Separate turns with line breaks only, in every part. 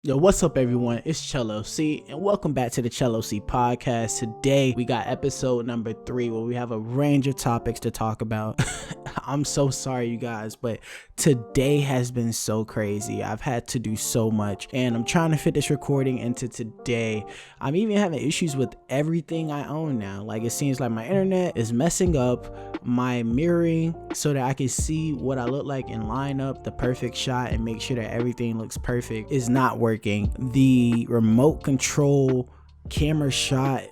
Yo, what's up everyone? It's ChelloC and welcome back to the ChelloC Podcast. Today we got episode number 3 where we have a range of topics to talk about. I'm so sorry you guys, but today has been so crazy. I've had to do so much and I'm trying to fit this recording into today. I'm even having issues with everything I own now. Like it seems like my internet is messing up my mirroring so that I can see what I look like and line up the perfect shot and make sure that everything looks perfect is not working. The remote control camera shot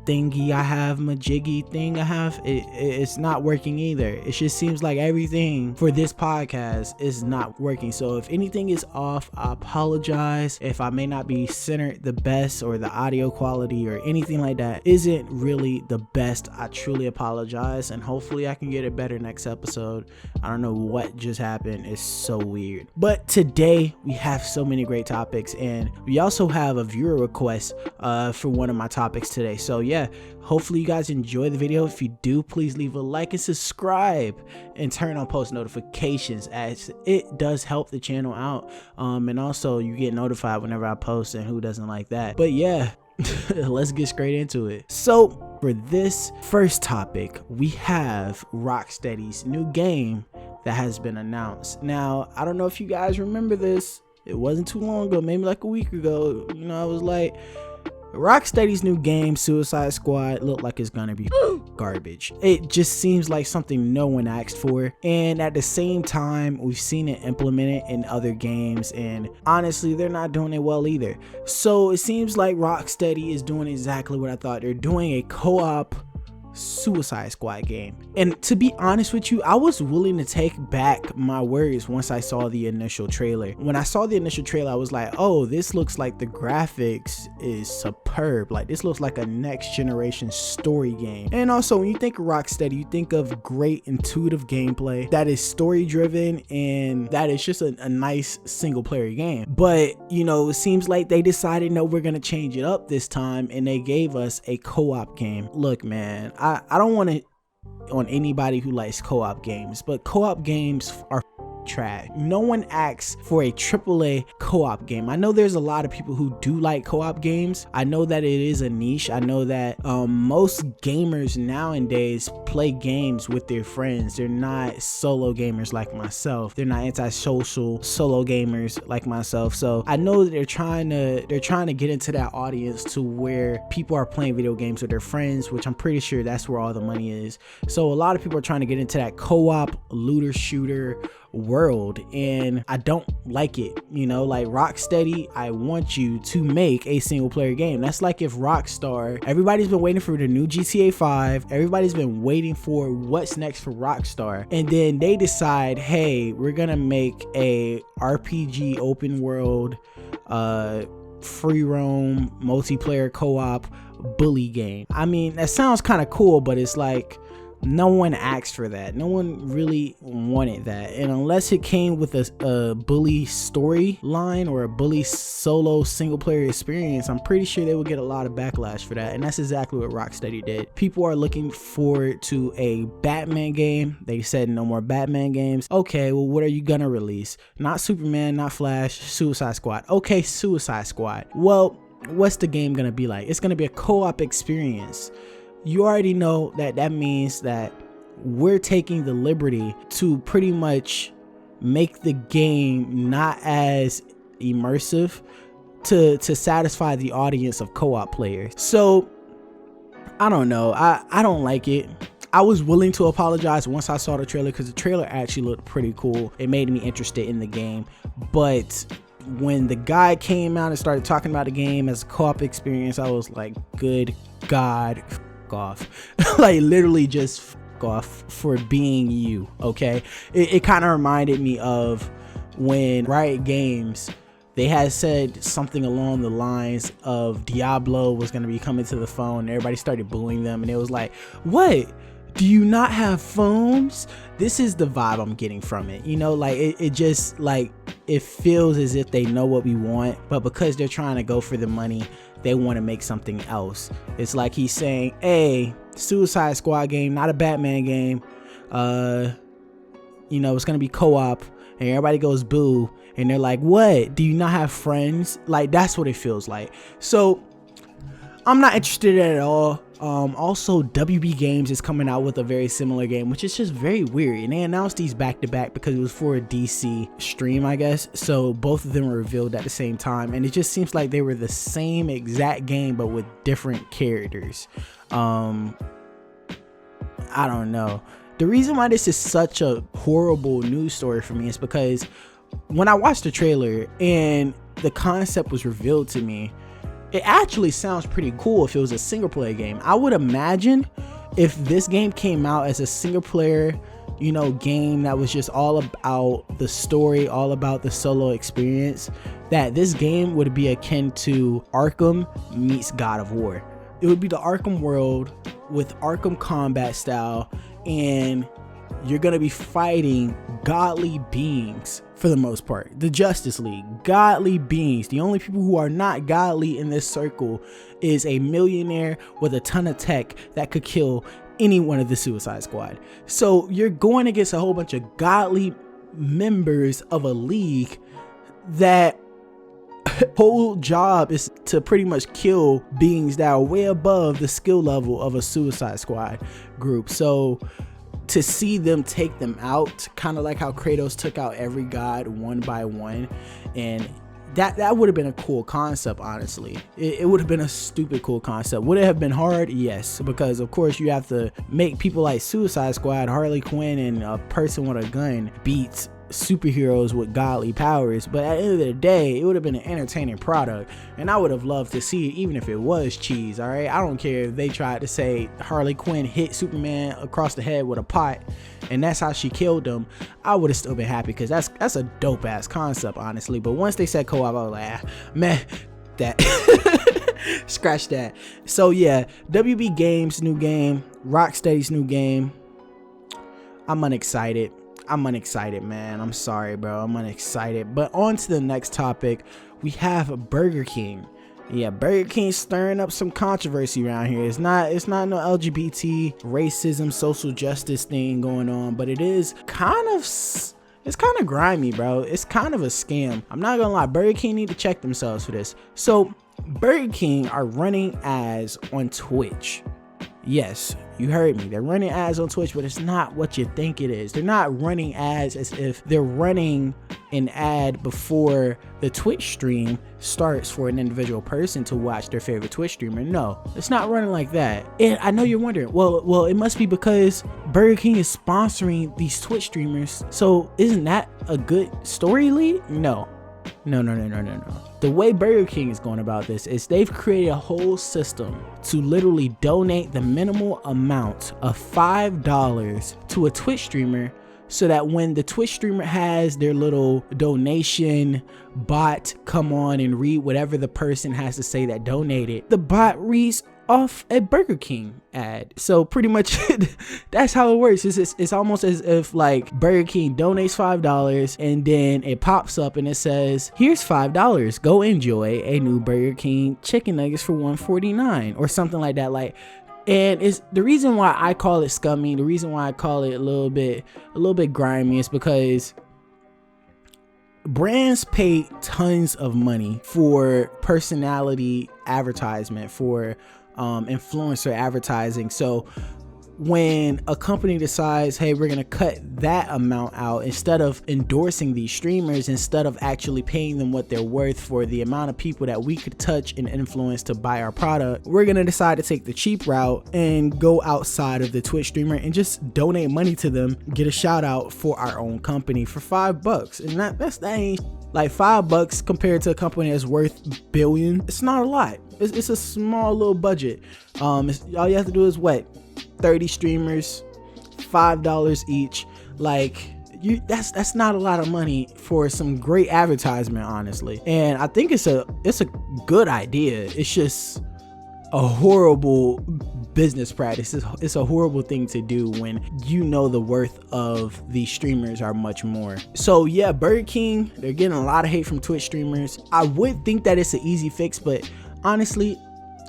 thingy I have, majiggy thing I have, it's not working either. It just seems like everything for this podcast is not working. So if anything is off, I apologize. If I may not be centered the best or the audio quality or anything like that isn't really the best, I truly apologize and hopefully I can get it better next episode. I don't know what just happened. It's so weird. But today we have so many great topics and we also have a viewer request for one of my topics today. So yeah, hopefully you guys enjoy the video. If you do, please leave a like and subscribe and turn on post notifications as it does help the channel out, and also you get notified whenever I post, and who doesn't like that? But yeah, let's get straight into it. So for this first topic, we have Rocksteady's new game that has been announced. Now I don't know if you guys remember this, it wasn't too long ago, maybe like a week ago, I was like, Rocksteady's new game, Suicide Squad, looked like it's gonna be garbage. It just seems like something no one asked for, and at the same time we've seen it implemented in other games and honestly they're not doing it well either. So it seems like Rocksteady is doing exactly what I thought. They're doing a co-op Suicide Squad game, and to be honest with you, I was willing to take back my words once I saw the initial trailer. When I saw the initial trailer, I was like, oh, this looks like the graphics is superb. Like this looks like a next generation story game. And also when you think of Rocksteady, you think of great intuitive gameplay that is story driven and that is just a nice single player game. But it seems like they decided, no, we're gonna change it up this time, and they gave us a co-op game. Look man, I don't want to on anybody who likes co-op games, but co-op games are trash. No one asks for a AAA co-op game. I know there's a lot of people who do like co-op games. I know that it is a niche. I know that most gamers nowadays play games with their friends. They're not solo gamers like myself. They're not antisocial solo gamers like myself. So I know that they're trying to get into that audience to where people are playing video games with their friends, which I'm pretty sure that's where all the money is. So a lot of people are trying to get into that co-op looter shooter world, and I don't like it. Like Rocksteady, I want you to make a single player game. That's like if Rockstar, everybody's been waiting for the new GTA 5, everybody's been waiting for what's next for Rockstar, and then they decide, hey, we're gonna make a RPG open world free roam multiplayer co-op bully game. I mean, that sounds kind of cool, but it's like no one asked for that. No one really wanted that. And unless it came with a bully storyline or a bully solo single player experience, I'm pretty sure they would get a lot of backlash for that. And that's exactly what Rocksteady did. People are looking forward to a Batman game. They said no more Batman games. Okay, well, what are you gonna release? Not Superman, not Flash, Suicide Squad. Okay, Suicide Squad. Well, what's the game gonna be like? It's gonna be a co-op experience. You already know that means that we're taking the liberty to pretty much make the game not as immersive to satisfy the audience of co-op players. So I don't know, I don't like it. I was willing to apologize once I saw the trailer because the trailer actually looked pretty cool. It made me interested in the game, but when the guy came out and started talking about the game as a co-op experience, I was like, good God, off. Like literally just off for being you. Okay, it kind of reminded me of when Riot Games, they had said something along the lines of Diablo was going to be coming to the phone, and everybody started booing them, and it was like, what, do you not have phones? This is the vibe I'm getting from it. Like it just like, it feels as if they know what we want, but because they're trying to go for the money, they want to make something else. It's like he's saying, hey, Suicide Squad game, not a Batman game. It's gonna be co-op, and everybody goes boo, and they're like, what, do you not have friends? Like, that's what it feels like. So I'm not interested at all. Also, WB Games is coming out with a very similar game, which is just very weird, and they announced these back to back because it was for a DC stream, I guess. So both of them were revealed at the same time, and it just seems like they were the same exact game but with different characters. I don't know. The reason why this is such a horrible news story for me is because when I watched the trailer and the concept was revealed to me, it actually sounds pretty cool if it was a single player game. I would imagine if this game came out as a single player, game that was just all about the story, all about the solo experience, that this game would be akin to Arkham meets God of War. It would be the Arkham world with Arkham combat style, and you're gonna be fighting godly beings for the most part. The Justice League, godly beings. The only people who are not godly in this circle is a millionaire with a ton of tech that could kill any one of the Suicide Squad. So you're going against a whole bunch of godly members of a league that whole job is to pretty much kill beings that are way above the skill level of a Suicide Squad group. So to see them take them out, kind of like how Kratos took out every god one by one, and that would have been a cool concept, honestly. It would have been a stupid cool concept. Would it have been hard? Yes, because of course you have to make people like Suicide Squad, Harley Quinn, and a person with a gun beat superheroes with godly powers. But at the end of the day, it would have been an entertaining product, and I would have loved to see it even if it was cheese. All right, I don't care if they tried to say Harley Quinn hit Superman across the head with a pot and that's how she killed him. I would have still been happy because that's a dope ass concept, honestly. But once they said co-op, I was like, man, that scratch that. So yeah, WB Games new game, Rocksteady's new game. I'm unexcited, man. I'm sorry, bro. I'm unexcited. But on to the next topic. We have Burger King. Yeah, Burger King stirring up some controversy around here. It's not no LGBT, racism, social justice thing going on, but it is it's kind of grimy, bro. It's kind of a scam. I'm not gonna lie. Burger King need to check themselves for this. So Burger King are running ads on Twitch. Yes, you heard me. They're running ads on Twitch, but it's not what you think it is. They're not running ads as if they're running an ad before the Twitch stream starts for an individual person to watch their favorite Twitch streamer. No, it's not running like that. And I know you're wondering, well, it must be because Burger King is sponsoring these Twitch streamers. So isn't that a good story lead? No. The way Burger King is going about this is they've created a whole system to literally donate the minimal amount of $5 to a Twitch streamer, so that when the Twitch streamer has their little donation bot come on and read whatever the person has to say that donated, the bot reads off a Burger King ad. So pretty much that's how it works. It's almost as if like Burger King donates $5 and then it pops up and it says, here's $5, go enjoy a new Burger King chicken nuggets for $1.49 or something like that. Like, and it's the reason why I call it scummy, the reason why I call it a little bit grimy is because brands pay tons of money for personality advertisement, for influencer advertising. So when a company decides, hey, we're gonna cut that amount out, instead of endorsing these streamers, instead of actually paying them what they're worth for the amount of people that we could touch and influence to buy our product, we're gonna decide to take the cheap route and go outside of the Twitch streamer and just donate money to them, get a shout out for our own company for $5. And that ain't like $5 compared to a company that's worth billion. It's not a lot. It's a small little budget. All you have to do is 30 streamers, $5 each. Like, that's not a lot of money for some great advertisement, honestly. And I think it's a good idea. It's just a horrible business practice. It's a horrible thing to do when you know the worth of these streamers are much more. So yeah, Burger King, they're getting a lot of hate from Twitch streamers. I would think that it's an easy fix, but honestly,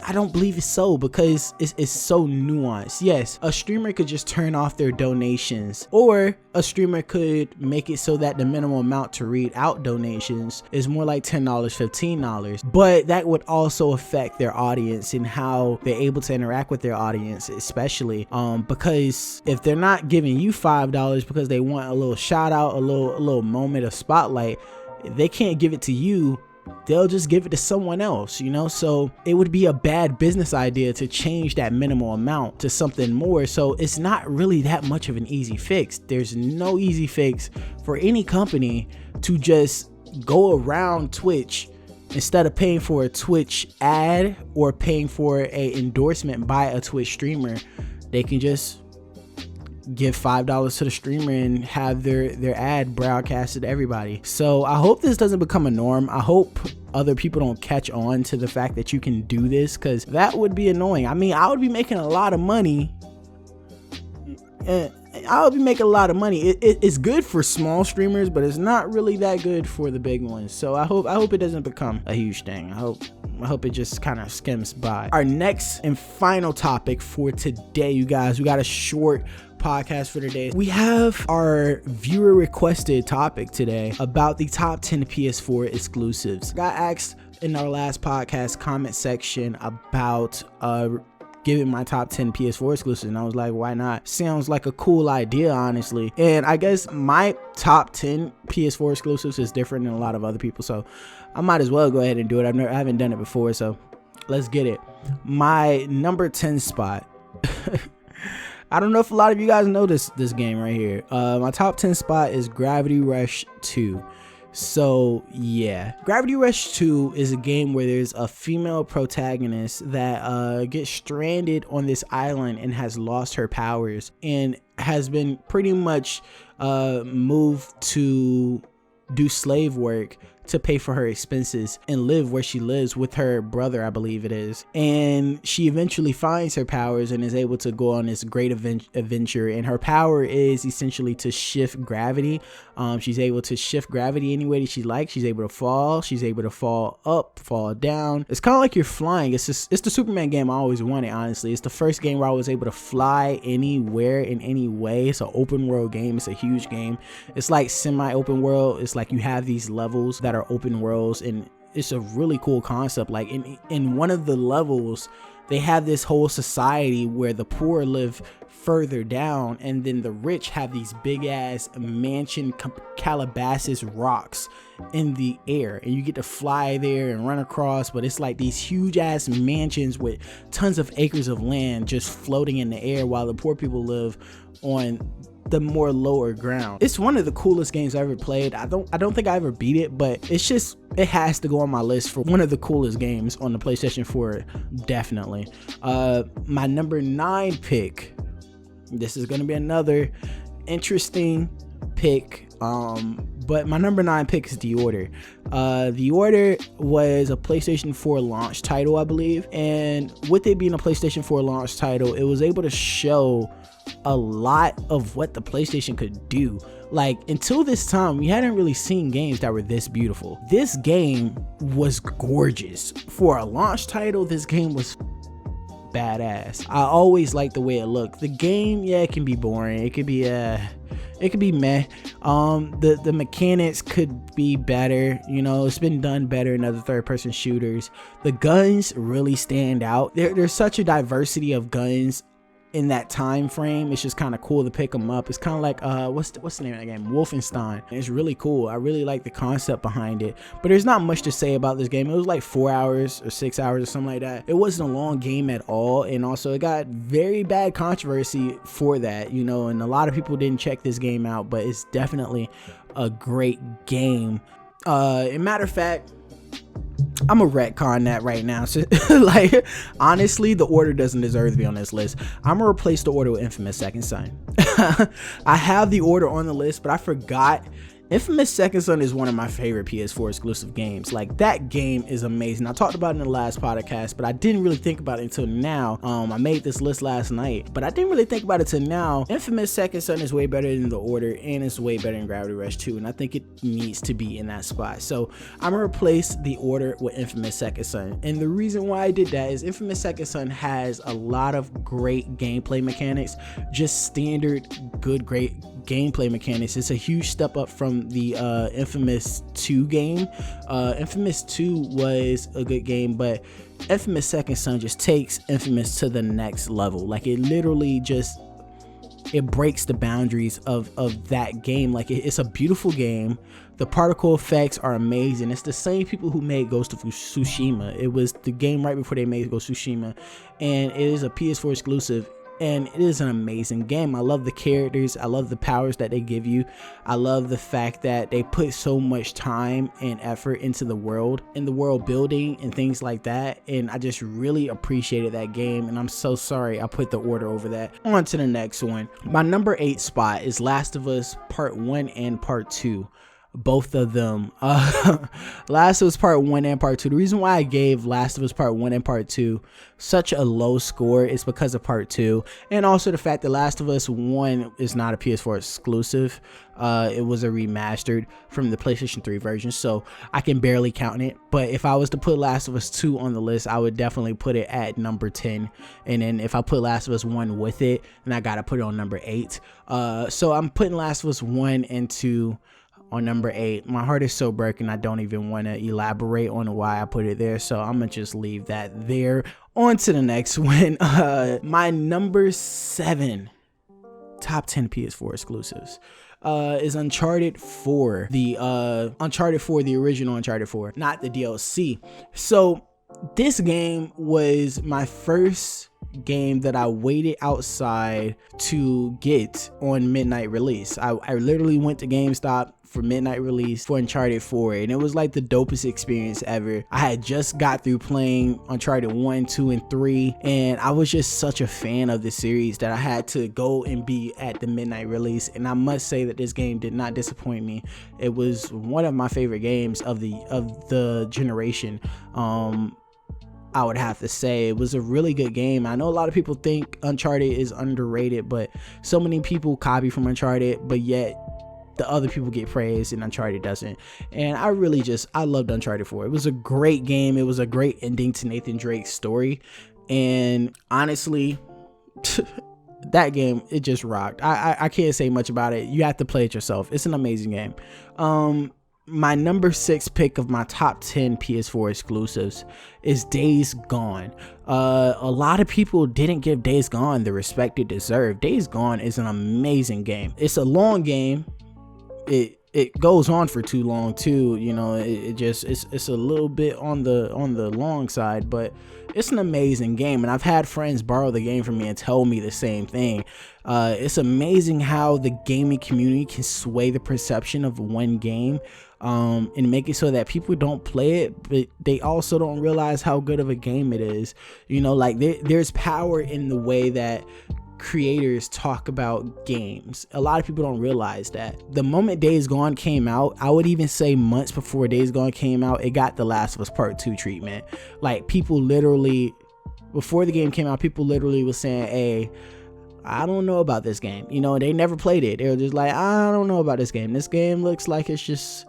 I don't believe it's so, because it's so nuanced. Yes, a streamer could just turn off their donations, or a streamer could make it so that the minimum amount to read out donations is more like $10, $15, but that would also affect their audience and how they're able to interact with their audience, especially because if they're not giving you $5 because they want a little shout out, a little moment of spotlight, they can't give it to you, they'll just give it to someone else, you know? So it would be a bad business idea to change that minimal amount to something more. So it's not really that much of an easy fix. There's no easy fix for any company to just go around Twitch. Instead of paying for a Twitch ad or paying for a endorsement by a Twitch streamer, they can just give $5 to the streamer and have their ad broadcasted to everybody. So I hope this doesn't become a norm. I hope other people don't catch on to the fact that you can do this, because that would be annoying. I mean, I would be making a lot of money. It's good for small streamers, but it's not really that good for the big ones. So I hope it doesn't become a huge thing. I hope it just kind of skims by. Our next and final topic for today, you guys, we got a short podcast for today. We have our viewer requested topic today about the top 10 PS4 exclusives. I got asked in our last podcast comment section about giving my top 10 PS4 exclusives, and I was like, why not? Sounds like a cool idea, honestly. And I guess my top 10 PS4 exclusives is different than a lot of other people, so I might as well go ahead and do it. I haven't done it before, so let's get it. My number 10 spot. I don't know if a lot of you guys know this game right here. My top 10 spot is Gravity Rush 2. So yeah, Gravity Rush 2 is a game where there's a female protagonist that gets stranded on this island and has lost her powers and has been pretty much moved to do slave work to pay for her expenses and live where she lives with her brother, I believe it is. And she eventually finds her powers and is able to go on this great adventure. And her power is essentially to shift gravity. She's able to shift gravity any way that she likes. She's able to fall. She's able to fall up, fall down. It's kind of like you're flying. It's the Superman game I always wanted, honestly. It's the first game where I was able to fly anywhere in any way. It's an open world game. It's a huge game. It's like semi-open world. It's like you have these levels that are open worlds, and it's a really cool concept. Like in one of the levels, they have this whole society where the poor live further down, and then the rich have these big ass mansion Calabasas rocks in the air, and you get to fly there and run across, but it's like these huge ass mansions with tons of acres of land just floating in the air, while the poor people live on the more lower ground. It's one of the coolest games I ever played. I don't think I ever beat it, but it has to go on my list for one of the coolest games on the PlayStation 4, definitely. My number 9 pick, this is gonna be another interesting pick, but my number 9 pick is The Order. The Order was a PlayStation 4 launch title, I believe, and with it being a PlayStation 4 launch title, it was able to show a lot of what the PlayStation could do. Like, until this time, we hadn't really seen games that were this beautiful. This game was gorgeous. For a launch title, this game was badass. I always liked the way it looked. The game, yeah, it can be boring. It could be meh. The mechanics could be better. You know, it's been done better in other third-person shooters. The guns really stand out. There's such a diversity of guns in that time frame. It's just kind of cool to pick them up. It's kind of like what's the name of that game? Wolfenstein. It's really cool. I really like the concept behind it, but there's not much to say about this game. It was like 4 hours or 6 hours or something like that. It wasn't a long game at all, and also it got very bad controversy for that, you know, and a lot of people didn't check this game out, but it's definitely a great game. Matter of fact, I'm a retcon that right now. So, like, honestly, The Order doesn't deserve to be on this list. I'm gonna replace The Order with Infamous Second Son. I have The Order on the list, but I forgot Infamous Second Son is one of my favorite PS4 exclusive games. Like, that game is amazing. I talked about it in the last podcast, but I didn't really think about it until now. I made this list last night, but I didn't really think about it till now. Infamous Second Son is way better than The Order, and it's way better than Gravity Rush 2, and I think it needs to be in that spot. So I'm gonna replace The Order with Infamous Second Son, and the reason why I did that is Infamous Second Son has a lot of great gameplay mechanics, just standard great gameplay mechanics. It's a huge step up from the Infamous 2 game. Infamous 2 was a good game, but Infamous Second Son just takes Infamous to the next level. Like, it literally just, it breaks the boundaries of that game. Like, it's a beautiful game. The particle effects are amazing. It's the same people who made Ghost of Tsushima. It was the game right before they made Ghost of Tsushima, and it is a PS4 exclusive. And it is an amazing game. I love the characters. I love the powers that they give you. I love the fact that they put so much time and effort into the world building and things like that. And I just really appreciated that game. And I'm so sorry I put The Order over that. On to the next one. My number 8 spot is Last of Us Part 1 and Part 2. Both of them. Last of Us Part 1 and Part 2. The reason why I gave Last of Us Part 1 and Part 2 such a low score is because of Part 2, and also the fact that Last of Us 1 is not a PS4 exclusive. It was a remastered from the PlayStation 3 version, so I can barely count it. But if I was to put Last of Us 2 on the list, I would definitely put it at number 10, and then if I put Last of Us 1 with it, then I gotta put it on number 8. So I'm putting Last of Us 1 and 2 on number 8. My heart is so broken, I don't even want to elaborate on why I put it there, so I'm gonna just leave that there. On to the next one. My number 7 top 10 PS4 exclusives is Uncharted 4. The Uncharted 4, the original Uncharted 4, not the DLC. So this game was my first game that I waited outside to get on midnight release. I literally went to GameStop for midnight release for Uncharted 4, and it was like the dopest experience ever. I had just got through playing Uncharted 1, 2, and 3, and I was just such a fan of the series that I had to go and be at the midnight release, and I must say that this game did not disappoint me. It was one of my favorite games of the generation. I would have to say it was a really good game. I know a lot of people think Uncharted is underrated, but so many people copy from Uncharted, but yet the other people get praised and Uncharted doesn't. And I loved Uncharted 4. It was a great game. It was a great ending to Nathan Drake's story. And honestly, that game, it just rocked. I can't say much about it. You have to play it yourself. It's an amazing game. My number 6 pick of my top 10 PS4 exclusives is Days Gone. A lot of people didn't give Days Gone the respect it deserved. Days Gone is an amazing game. It's a long game. It goes on for too long too, you know. It's a little bit on the long side, but it's an amazing game, and I've had friends borrow the game from me and tell me the same thing. It's amazing how the gaming community can sway the perception of one game, and make it so that people don't play it, but they also don't realize how good of a game it is. You know, like there's power in the way that creators talk about games. A lot of people don't realize that. The moment Days Gone came out, I would even say months before Days Gone came out, it got The Last of Us Part 2 treatment. Like, people literally, before the game came out, people literally was saying, hey, I don't know about this game. You know, they never played it. They were just like, I don't know about this game. This game looks like it's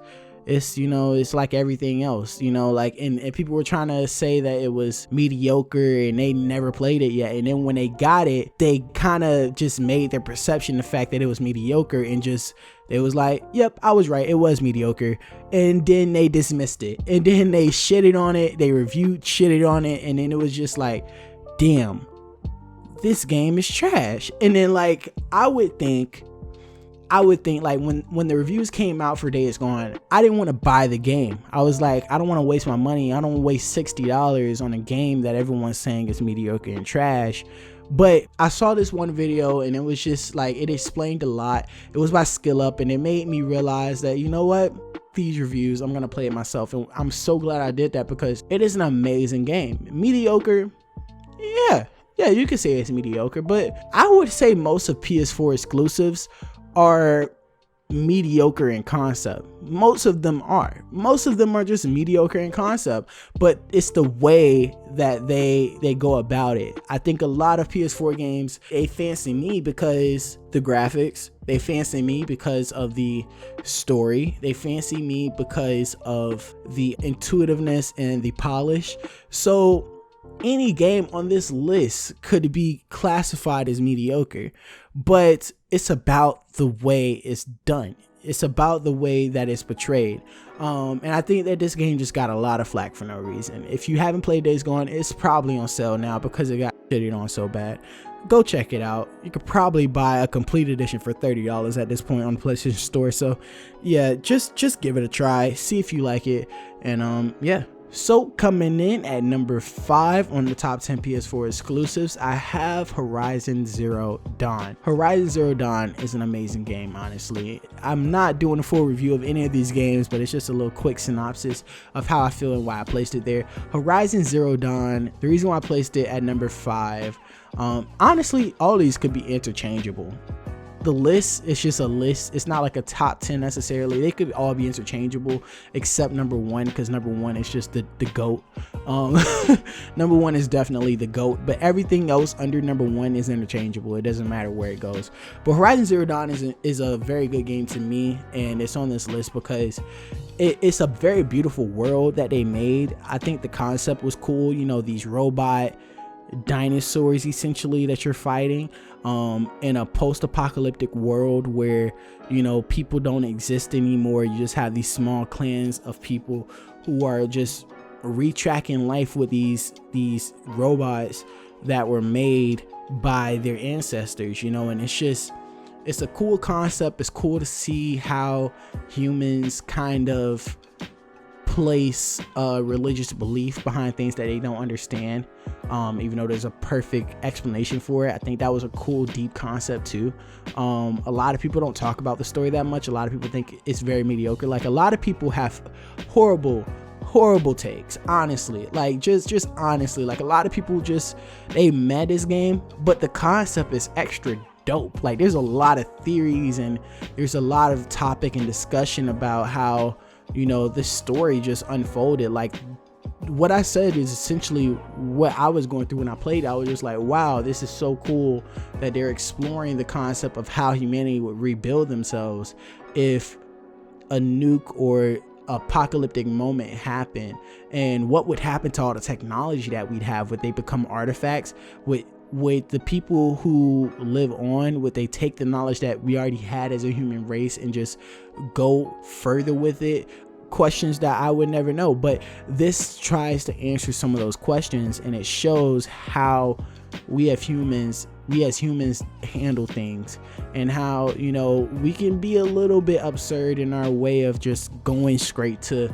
you know, it's like everything else, you know, like, and people were trying to say that it was mediocre and they never played it yet. And then when they got it, they kind of just made their perception the fact that it was mediocre, and just, they was like, yep, I was right, it was mediocre. And then they dismissed it, and then they shitted on it, they shitted on it, and then it was just like, damn, this game is trash. And then, like, I would think like when the reviews came out for Days Gone, I didn't want to buy the game. I was like, I don't want to waste my money. I don't want to waste $60 on a game that everyone's saying is mediocre and trash. But I saw this one video, and it was just like, it explained a lot. It was by Skill Up, and it made me realize that, you know what, these reviews, I'm gonna play it myself. And I'm so glad I did that, because it is an amazing game. Mediocre, yeah, you could say it's mediocre, but I would say most of PS4 exclusives are mediocre in concept. Most of them are just mediocre in concept, but it's the way that they go about it. I think a lot of PS4 games, they fancy me because the graphics, they fancy me because of the story, they fancy me because of the intuitiveness and the polish. So any game on this list could be classified as mediocre, but it's about the way it's done. It's about the way that it's portrayed. And I think that this game just got a lot of flack for no reason. If you haven't played Days Gone, it's probably on sale now because it got shitted on so bad. Go check it out. You could probably buy a complete edition for $30 at this point on the PlayStation Store. So yeah, just give it a try. See if you like it. And yeah. So coming in at number 5 on the top 10 PS4 exclusives, I have Horizon Zero Dawn. Horizon Zero Dawn is an amazing game, honestly. I'm not doing a full review of any of these games, but it's just a little quick synopsis of how I feel and why I placed it there. Horizon Zero Dawn, the reason why I placed it at number 5, honestly, all these could be interchangeable. The list is just a list. It's not like a top 10 necessarily. They could all be interchangeable except number 1, because number 1 is just the GOAT. Number 1 is definitely the GOAT, but everything else under number 1 is interchangeable. It doesn't matter where it goes. But Horizon Zero Dawn is a very good game to me, and it's on this list because it's a very beautiful world that they made. I think the concept was cool. You know, these robot dinosaurs essentially that you're fighting in a post-apocalyptic world where, you know, people don't exist anymore. You just have these small clans of people who are just retracking life with these robots that were made by their ancestors, you know. And it's a cool concept. It's cool to see how humans kind of place a religious belief behind things that they don't understand, even though there's a perfect explanation for it. I think that was a cool, deep concept too. A lot of people don't talk about the story that much. A lot of people think it's very mediocre. Like, a lot of people have horrible takes, honestly. Like, just honestly, like, a lot of people they met this game, but the concept is extra dope. Like, there's a lot of theories and there's a lot of topic and discussion about how, you know, the story just unfolded. Like, what I said is essentially what I was going through when I played. I was just like, wow, this is so cool that they're exploring the concept of how humanity would rebuild themselves if a nuke or apocalyptic moment happened, and what would happen to all the technology that we'd have. Would they become artifacts? Would the people who live on, would they take the knowledge that we already had as a human race and just go further with it? Questions that I would never know. But this tries to answer some of those questions, and it shows how we as humans handle things, and how, you know, we can be a little bit absurd in our way of just going straight to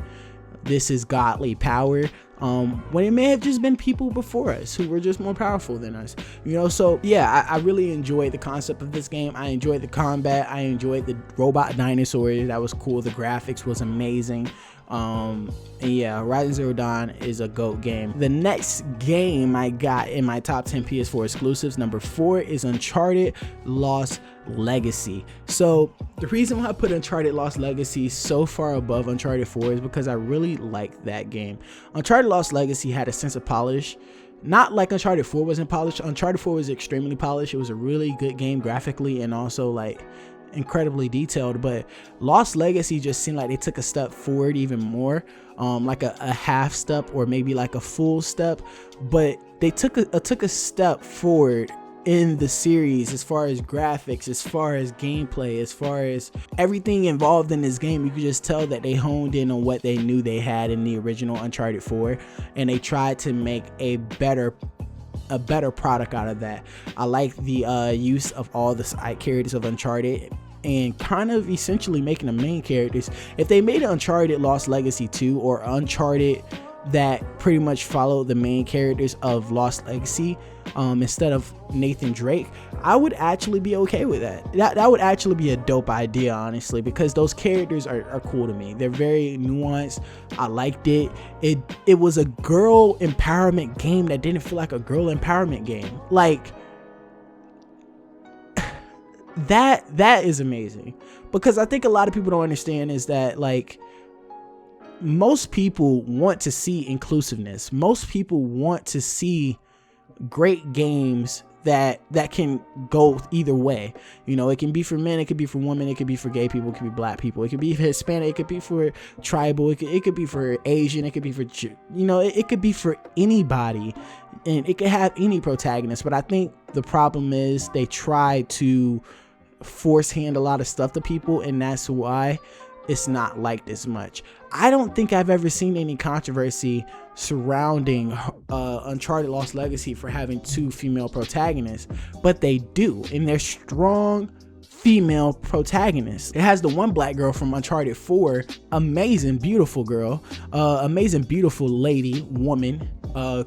this is godly power, when it may have just been people before us who were just more powerful than us, you know. So yeah, I really enjoyed the concept of this game. I enjoyed the combat. I enjoyed the robot dinosaurs. That was cool. The graphics was amazing. And yeah, Horizon Zero Dawn is a GOAT game. The next game I got in my top 10 PS4 exclusives, number 4, is Uncharted Lost Legacy. So the reason why I put Uncharted Lost Legacy so far above Uncharted 4 is because I really like that game. Uncharted Lost Legacy had a sense of polish. Not like Uncharted 4 wasn't polished. Uncharted 4 was extremely polished. It was a really good game graphically and also like incredibly detailed, but Lost Legacy just seemed like they took a step forward even more, like a half step or maybe like a full step, but they took a step forward in the series as far as graphics, as far as gameplay, as far as everything involved in this game. You could just tell that they honed in on what they knew they had in the original Uncharted 4, and they tried to make a better product out of that. I like the use of all the side characters of Uncharted and kind of essentially making the main characters. If they made an Uncharted Lost Legacy 2 or Uncharted that pretty much followed the main characters of Lost Legacy, instead of Nathan Drake, I would actually be okay with that. That would actually be a dope idea, honestly, because those characters are cool to me. They're very nuanced. I liked it. It was a girl empowerment game that didn't feel like a girl empowerment game. Like, that is amazing, because I think a lot of people don't understand is that, like, most people want to see inclusiveness. Most people want to see great games that can go either way. You know, it can be for men, it could be for women, it could be for gay people, it could be black people, it could be for Hispanic, it could be for tribal, it could be for Asian, it could be for, you know, it could be for anybody, and it could have any protagonist. But I think the problem is they try to force hand a lot of stuff to people, and that's why it's not liked as much. I don't think I've ever seen any controversy surrounding Uncharted Lost Legacy for having 2 female protagonists, but they do, and they're strong female protagonists. It has the one black girl from Uncharted 4, amazing, beautiful girl, amazing, beautiful lady, woman,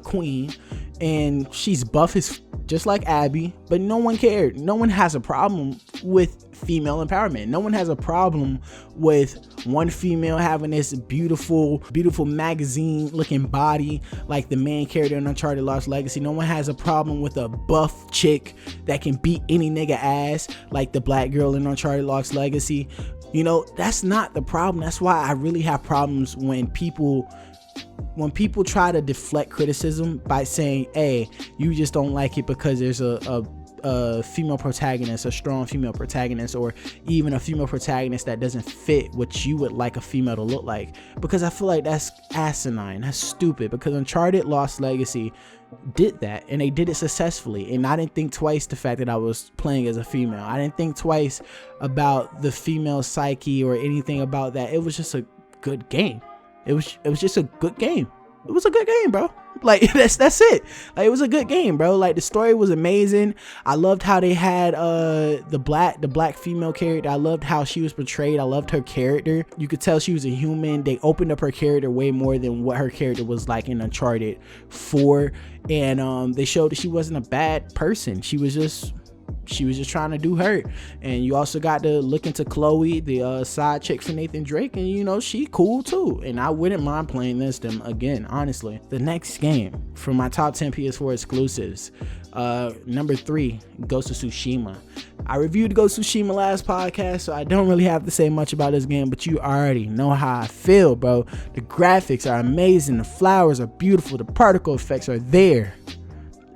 queen, and she's buff as just like Abby, but no one cared. No one has a problem with female empowerment. No one has a problem with one female having this beautiful magazine looking body like the main character in Uncharted Lost Legacy. No one has a problem with a buff chick that can beat any nigga ass like the black girl in Uncharted Lost Legacy. You know, that's not the problem. That's why I really have problems when people try to deflect criticism by saying, hey, you just don't like it because there's a female protagonist, a strong female protagonist, or even a female protagonist that doesn't fit what you would like a female to look like. Because I feel like that's asinine, that's stupid, because Uncharted Lost Legacy did that, and they did it successfully. And I didn't think twice the fact that I was playing as a female. I didn't think twice about the female psyche or anything about that. It was just a good game. It was just a good game. It was a good game, bro. Like, that's it. Like, it was a good game, bro. Like, the story was amazing. I loved how they had the black female character. I loved how she was portrayed. I loved her character. You could tell she was a human. They opened up her character way more than what her character was like in Uncharted 4. And they showed that she wasn't a bad person. She was just trying to do her. And you also got to look into Chloe, the side chick for Nathan Drake, and you know, she cool too, and I wouldn't mind playing them again, honestly. The next game from my top 10 PS4 exclusives, number 3, Ghost of Tsushima. I reviewed Ghost of Tsushima last podcast, so I don't really have to say much about this game, but you already know how I feel, bro. The graphics are amazing, the flowers are beautiful, the particle effects are there.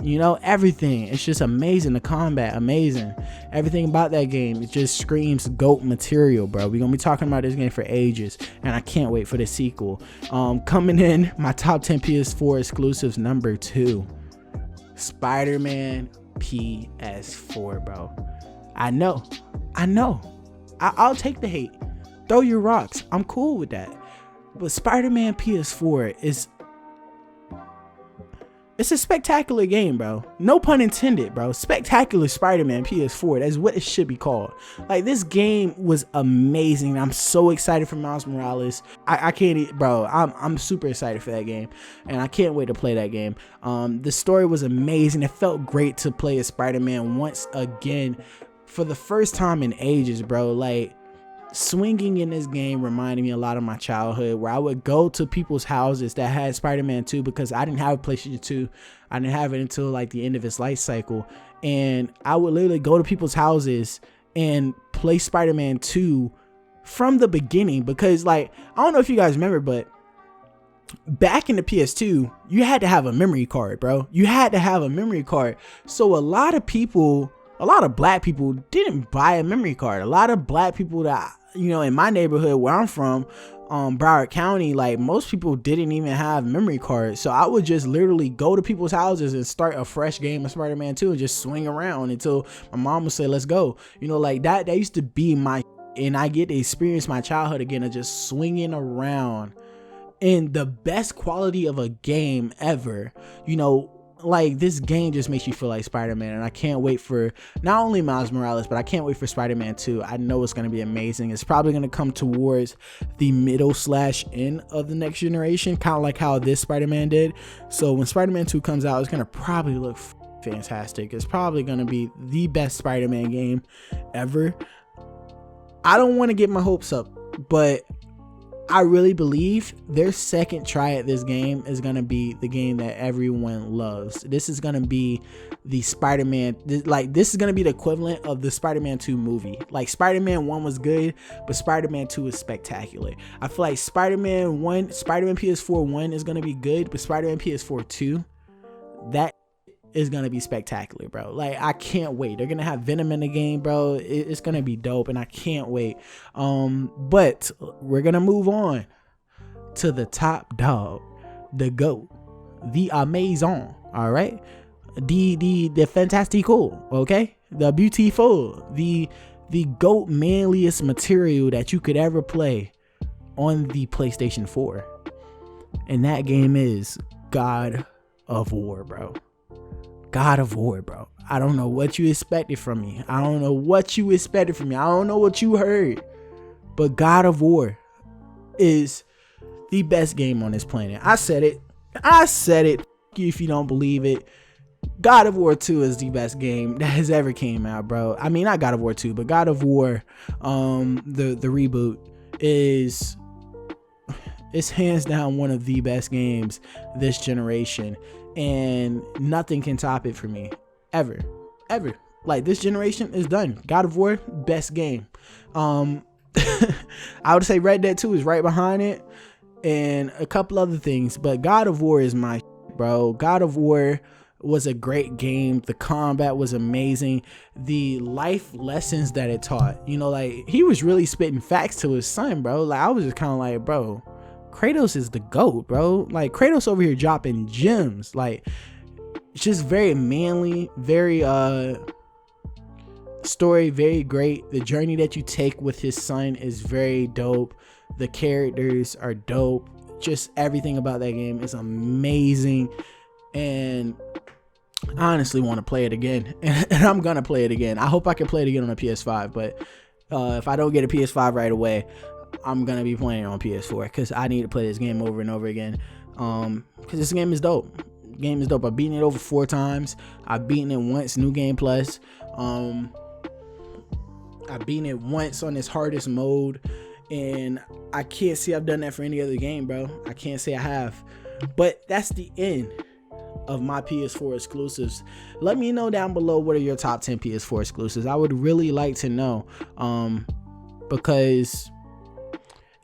You know, everything. It's just amazing. The combat, amazing. Everything about that game, it just screams GOAT material, bro. We're going to be talking about this game for ages, and I can't wait for the sequel. Coming in, my top 10 PS4 exclusives, number 2, Spider-Man PS4, bro. I know. I'll take the hate. Throw your rocks. I'm cool with that. But Spider-Man PS4 it's a spectacular game, bro. No pun intended, bro. Spectacular Spider-Man PS4. That's what it should be called. Like, this game was amazing. I'm so excited for Miles Morales. I can't, bro. I'm super excited for that game, and I can't wait to play that game. The story was amazing. It felt great to play as Spider-Man once again for the first time in ages, bro. Like, swinging in this game reminded me a lot of my childhood, where I would go to people's houses that had Spider-Man 2, because I didn't have a PlayStation 2. I didn't have it until like the end of its life cycle, and I would literally go to people's houses and play Spider-Man 2 from the beginning. Because, like, I don't know if you guys remember, but back in the PS2, you had to have a memory card, bro. You had to have a memory card. So a lot of black people didn't buy a memory card. A lot of black people that, you know, in my neighborhood where I'm from, Broward County, like, most people didn't even have memory cards. So I would just literally go to people's houses and start a fresh game of Spider-Man 2 and just swing around until my mom would say, let's go. You know, like, that used to be and I get to experience my childhood again of just swinging around in the best quality of a game ever. You know, like, this game just makes you feel like Spider-Man, and I can't wait for not only Miles Morales, but I can't wait for Spider-Man 2. I know it's going to be amazing. It's probably going to come towards the middle/end of the next generation, kind of like how this Spider-Man did. So when Spider-Man 2 comes out, it's going to probably look fantastic. It's probably going to be the best Spider-Man game ever. I don't want to get my hopes up, but I really believe their second try at this game is going to be the game that everyone loves. This is going to be the Spider-Man, this is going to be the equivalent of the Spider-Man 2 movie. Like, Spider-Man 1 was good, but Spider-Man 2 is spectacular. I feel like Spider-Man PS4 1 is going to be good, but Spider-Man PS4 2, that is going to be spectacular, bro. Like, I can't wait. They're going to have Venom in the game, bro. It's going to be dope, and I can't wait. But we're going to move on to the top dog, the GOAT, the Amazon, all right? The fantastical, okay? The beautiful, the GOAT manliest material that you could ever play on the PlayStation 4. And that game is God of War, bro. God of War, bro. I don't know what you expected from me. I don't know what you heard. But God of War is the best game on this planet. I said it. If you don't believe it, God of War 2 is the best game that has ever came out, bro. I mean, not God of War 2, but God of War, the reboot is hands down one of the best games this generation. And nothing can top it for me, ever. Like, this generation is done. God of War, best game. I would say Red Dead 2 is right behind it, and a couple other things, but God of War is my bro. God of War was a great game. The combat was amazing. The life lessons that it taught, like, he was really spitting facts to his son, bro. Like, I was just kind of like, bro, Kratos is the GOAT, bro. Like, Kratos over here dropping gems. Like, it's just very manly, very story, very great. The journey that you take with his son is very dope. The characters are dope. Just everything about that game is amazing. And I honestly want to play it again. And I'm gonna play it again. I hope I can play it again on a PS5, but if I don't get a PS5 right away, I'm gonna be playing on PS4 because I need to play this game over and over again. Because this game is dope. I've beaten it over 4 times. I've beaten it once, New Game Plus. I've beaten it once on this hardest mode, and I can't say I've done that for any other game, bro. I can't say I have. But that's the end of my PS4 exclusives. Let me know down below, what are your top 10 PS4 exclusives? I would really like to know, because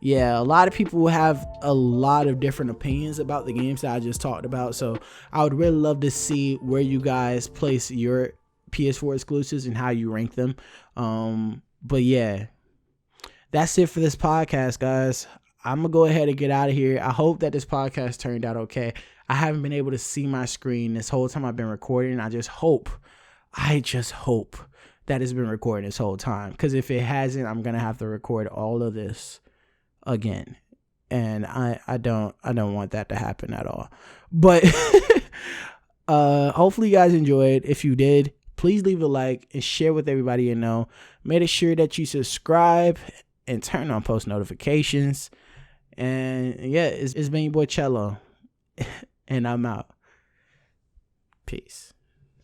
a lot of people have a lot of different opinions about the games that I just talked about. So I would really love to see where you guys place your PS4 exclusives and how you rank them. But yeah, that's it for this podcast, guys. I'm gonna go ahead and get out of here. I hope that this podcast turned out okay. I haven't been able to see my screen this whole time I've been recording. I just hope that it's been recording this whole time, because if it hasn't, I'm gonna have to record all of this again, and I don't want that to happen at all. But hopefully you guys enjoyed. If you did, please leave a like and share with everybody you know. Make sure that you subscribe and turn on post notifications. And yeah, it's been your boy Cello, and I'm out. Peace.